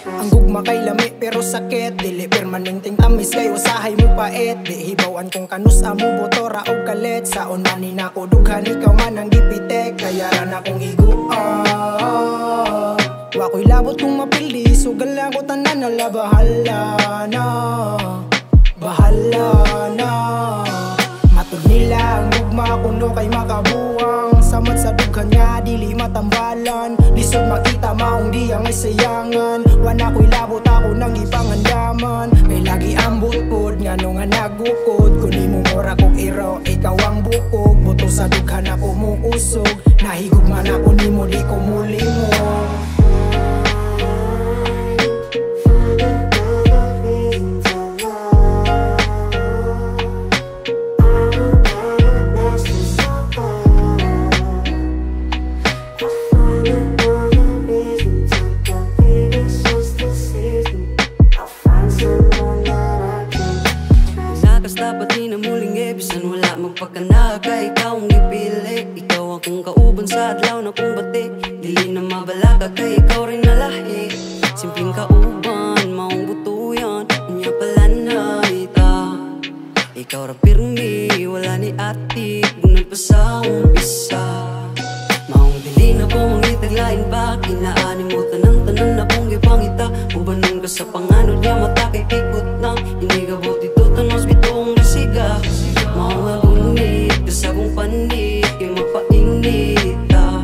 Ang gugma kay lami pero sakit, dili permanenteng tamis kay usahay mo paet. Di hibawan kung kanus amo botora o kalit. Saon man ni nako dughan ikaw man ang gipitek. Kaya ra na kong iguan. Wa ko'y labot kung mapildi, sugal ako tanan na bahala na. Bahala na. Matud nila ang gugma kuno kay makabuang. Samad sa dughan nga dili matambalan. Lisod makita maong di ang isayangan. Wana ko'y labot ako nang ipangandaman. Kay lagi ambot pod nga nung nga nagukod. Kuni mo mora kong iro, ikaw ang bukog. Buto sa dughan ako muusog. Nahigugman ako nimo di ko muli mo. Dapat di na muling ebisan, wala magpakanaga. Ikaw ang ipili, ikaw akong kauban sa adlaw na kong bati. Dili na mabalaga kay ikaw rin na lahi. Simpleng kauban, maong butuyan, unya pala na ita. Ikaw ra pirmi, wala ni ati, bunod pa sa umpisa. Maong dili na ko mangitaglain pa, kinaanin mo tanan-tanan na kong gipangita. Ubanon ka sa pangano, di mata kay pikot na. Hindi ka buti tutanos bitong resiga. Mga bunit, kasa kong panit, yung mapainita.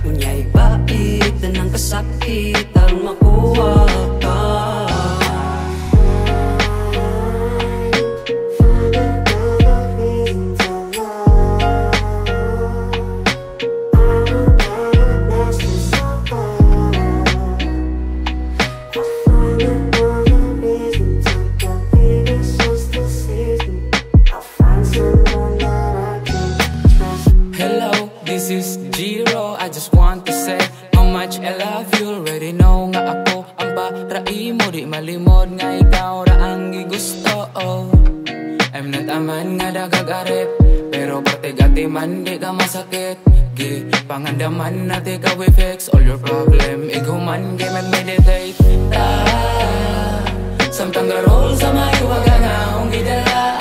Unya ibait, tanang kasakit, tarong makuha ka. This is Jiro, I just want to say how much I love you. Already know nga ako ang barai mo. Di malimod nga ikaw ra ang gigusto. I'm not a man nga dagag-arep, pero parte gati man di ka masakit. Gi pangandaman na di ka we fix all your problem. Iguman gi mag-meditate ta. Samtang garol sa may waga nga akong gidala.